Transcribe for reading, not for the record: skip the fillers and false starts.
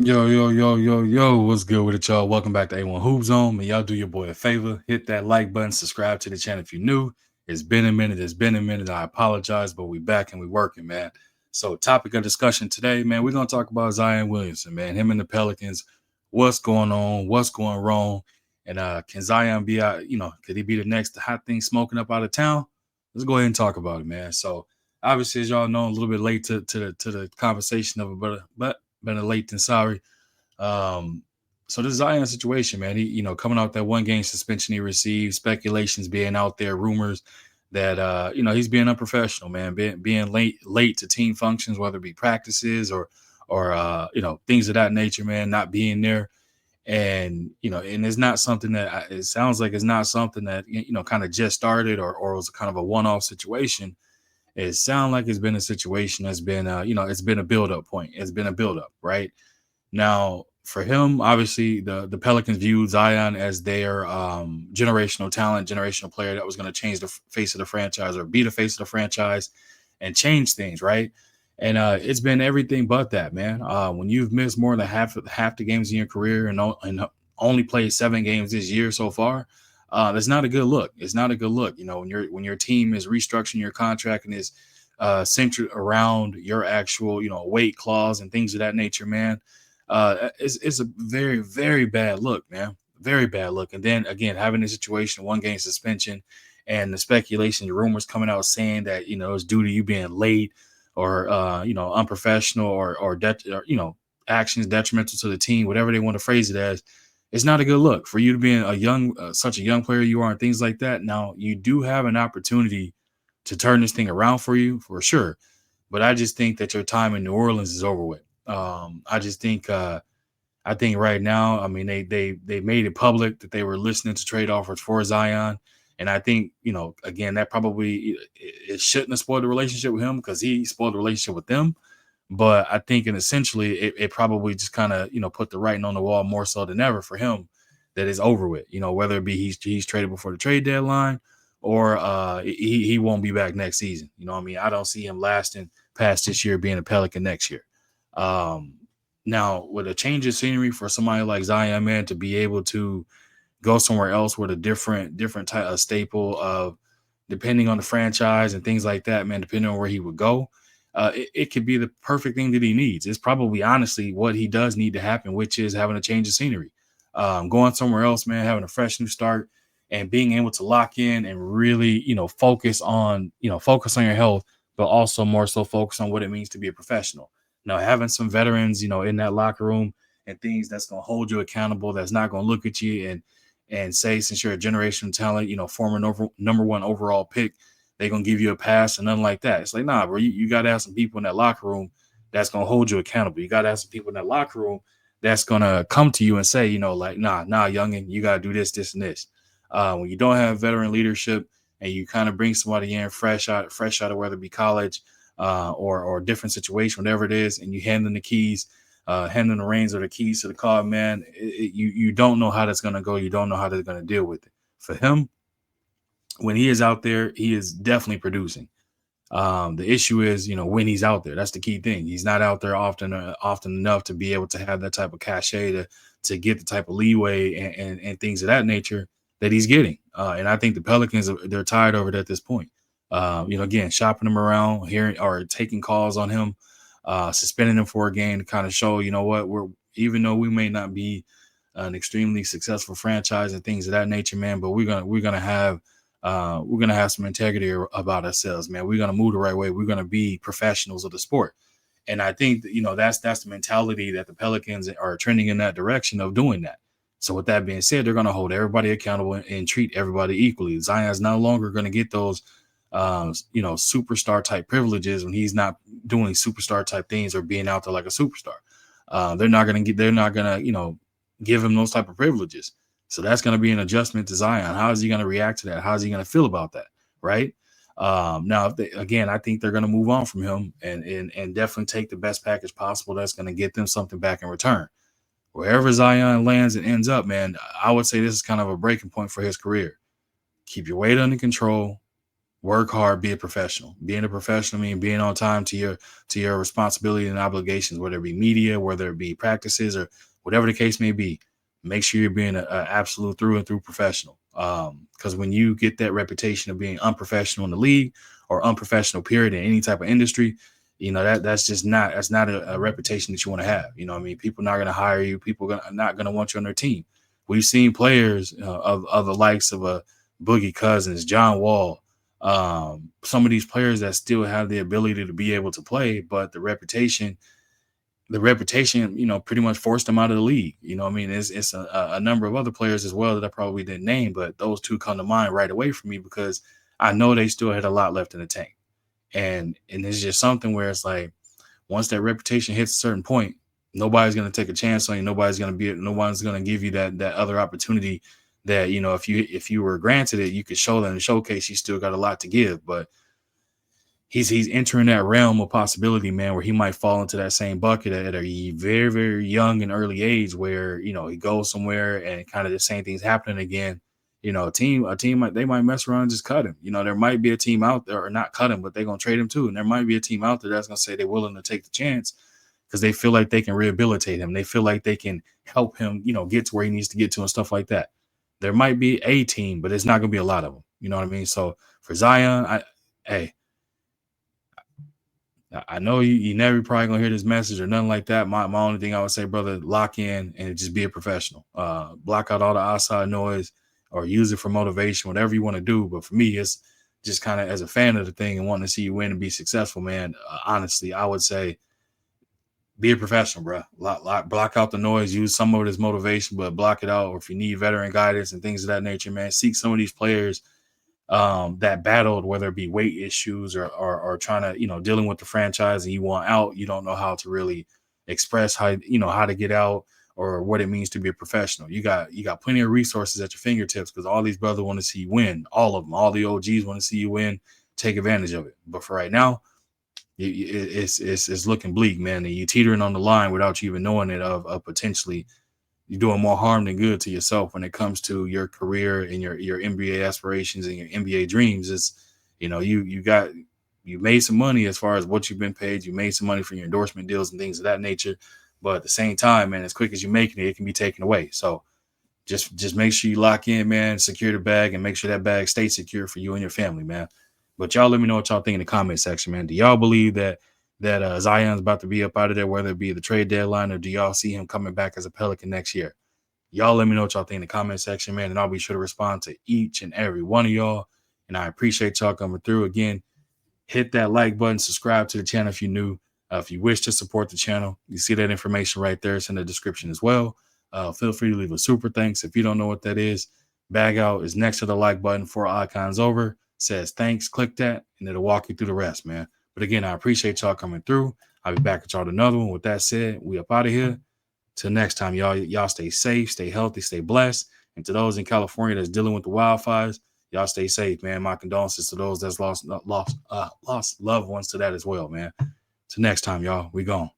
Yo, yo, yo, yo, yo, what's good with it, y'all? Welcome back to A1 Hoop Zone. And y'all do your boy a favor. Hit that like button, subscribe to the channel if you're new. It's been a minute. It's been a minute. I apologize, but we back and we working, man. So, topic of discussion today, man, we're gonna talk about Zion Williamson, man. Him and the Pelicans. What's going on? What's going wrong? And can Zion be out, could he be the next hot thing smoking up out of town? Let's go ahead and talk about it, man. So obviously, as y'all know, a little bit late to the conversation of it, but better late than sorry. Um, so this Zion situation, man, he, coming out that one game suspension he received, speculations being out there, rumors that he's being unprofessional, man, being late to team functions, whether it be practices or things of that nature, man, not being there. And and it's not something that it sounds like it's not something that kind of just started or was kind of a one-off situation. It sounds like it's been a situation that's been it's been a build-up point. It's been a build-up, right? Now, for him, obviously, the Pelicans viewed Zion as their generational talent, generational player that was going to change the face of the franchise or be the face of the franchise and change things, right? And it's been everything but that, man. When you've missed more than half the games in your career and only played 7 games this year so far, that's not a good look. It's not a good look. When your team is restructuring your contract and is centered around your actual weight clause and things of that nature, man. It's a very, very bad look, man. Very bad look. And then again, having a situation, 1 game suspension, and the speculation, the rumors coming out saying that it's due to you being late or unprofessional or actions detrimental to the team, whatever they want to phrase it as. It's not a good look for you to be such a young player you are and things like that. Now you do have an opportunity to turn this thing around for you for sure, but I just think that your time in New Orleans is over with. I just think I think right now, I mean, they made it public that they were listening to trade offers for Zion, and I think again that probably it shouldn't have spoiled the relationship with him because he spoiled the relationship with them. But I think, and essentially, it probably just kind of put the writing on the wall more so than ever for him that is over with. Whether it be he's traded before the trade deadline or he won't be back next season. I mean, I don't see him lasting past this year being a Pelican next year. Um, Now, with a change of scenery for somebody like Zion, man, to be able to go somewhere else with a different type of staple of depending on the franchise and things like that, man, depending on where he would go, it could be the perfect thing that he needs. It's probably honestly what he does need to happen, which is having a change of scenery, going somewhere else, man, having a fresh new start, and being able to lock in and really, focus on your health, but also more so focus on what it means to be a professional. Now, having some veterans, in that locker room and things that's going to hold you accountable, that's not going to look at you and say, since you're a generational talent, former number one overall pick, they're gonna give you a pass and nothing like that. It's like, nah, bro, you gotta have some people in that locker room that's gonna hold you accountable. You gotta have some people in that locker room that's gonna come to you and say, like, nah, youngin, you gotta do this, this, and this. When you don't have veteran leadership and you kind of bring somebody in fresh out of whether it be college or a different situation, whatever it is, and you hand them the keys, hand them the reins or the keys to the car, man, you don't know how that's gonna go. You don't know how they're gonna deal with it. For him, when he is out there, he is definitely producing. The issue is, when he's out there, that's the key thing. He's not out there often enough to be able to have that type of cachet to get the type of leeway and things of that nature that he's getting. And I think the Pelicans they're tired of it at this point. Again, shopping him around, hearing or taking calls on him, suspending him for a game to kind of show, what we're even though we may not be an extremely successful franchise and things of that nature, man, but we're gonna have some integrity about ourselves, man. We're gonna move the right way. We're gonna be professionals of the sport. And I think that, that's the mentality that the Pelicans are trending in that direction of doing that. So with that being said, they're gonna hold everybody accountable and treat everybody equally. Zion's no longer gonna get those superstar type privileges when he's not doing superstar type things or being out there like a superstar. They're not gonna, give him those type of privileges. So that's going to be an adjustment to Zion. How is he going to react to that? How is he going to feel about that? Right. Now, again, I think they're going to move on from him and definitely take the best package possible. That's going to get them something back in return. Wherever Zion lands and ends up, man, I would say this is kind of a breaking point for his career. Keep your weight under control, Work hard, be a professional. Being a professional means being on time to your responsibility and obligations, whether it be media, whether it be practices, or whatever the case may be. Make sure you're being an absolute through and through professional. Because when you get that reputation of being unprofessional in the league or unprofessional period in any type of industry, that's just not a reputation that you want to have. You know what I mean? People not going to hire you. People are not going to want you on their team. We've seen players of the likes of a Boogie Cousins, John Wall, some of these players that still have the ability to be able to play, but the reputation, pretty much forced them out of the league. You know what I mean? It's a number of other players as well that I probably didn't name, but those two come to mind right away for me because I know they still had a lot left in the tank. And it's just something where it's like once that reputation hits a certain point, nobody's going to take a chance on you. No one's going to give you that other opportunity that, if you were granted it, you could show them and showcase you still got a lot to give. But he's entering that realm of possibility, man, where he might fall into that same bucket at a very, very young and early age where, he goes somewhere and kind of the same thing's happening again. A team they might mess around and just cut him. There might be a team out there, or not cut him, but they're gonna trade him too. And there might be a team out there that's gonna say they're willing to take the chance because they feel like they can rehabilitate him. They feel like they can help him, get to where he needs to get to and stuff like that. There might be a team, but it's not gonna be a lot of them. You know what I mean? So for Zion, I know you never probably gonna hear this message or nothing like that. My only thing I would say, brother, lock in and just be a professional. Block out all the outside noise or use it for motivation, whatever you want to do. But for me, it's just kind of as a fan of the thing and wanting to see you win and be successful, man. Honestly, I would say be a professional, bro. Block out the noise. Use some of it as motivation, but block it out. Or if you need veteran guidance and things of that nature, man, seek some of these players that battled, whether it be weight issues or trying to, dealing with the franchise and you want out, you don't know how to really express how to get out or what it means to be a professional. You got plenty of resources at your fingertips because all these brothers want to see you win. All of them, all the OGs want to see you win. Take advantage of it. But for right now, it's looking bleak, man. And you're teetering on the line without you even knowing it of potentially you're doing more harm than good to yourself when it comes to your career and your NBA aspirations and your NBA dreams. It's, you made some money as far as what you've been paid. You made some money for your endorsement deals and things of that nature. But at the same time, man, as quick as you're making it, it can be taken away. So just make sure you lock in, man, secure the bag and make sure that bag stays secure for you and your family, man. But y'all let me know what y'all think in the comment section, man. Do y'all believe that Zion's about to be up out of there, whether it be the trade deadline, or do y'all see him coming back as a Pelican next year? Y'all let me know what y'all think in the comment section, man, and I'll be sure to respond to each and every one of y'all. And I appreciate y'all coming through. Again, hit that like button, subscribe to the channel if you're new. If you wish to support the channel, you see that information right there. It's in the description as well. Feel free to leave a super thanks. If you don't know what that is, bag out is next to the like button, 4 icons over, says thanks, click that, and it'll walk you through the rest, man. But again, I appreciate y'all coming through. I'll be back at y'all with another one. With that said, we up out of here. Till next time, y'all stay safe, stay healthy, stay blessed. And to those in California that's dealing with the wildfires, y'all stay safe, man. My condolences to those that's lost loved ones to that as well, man. Till next time, y'all, we gone.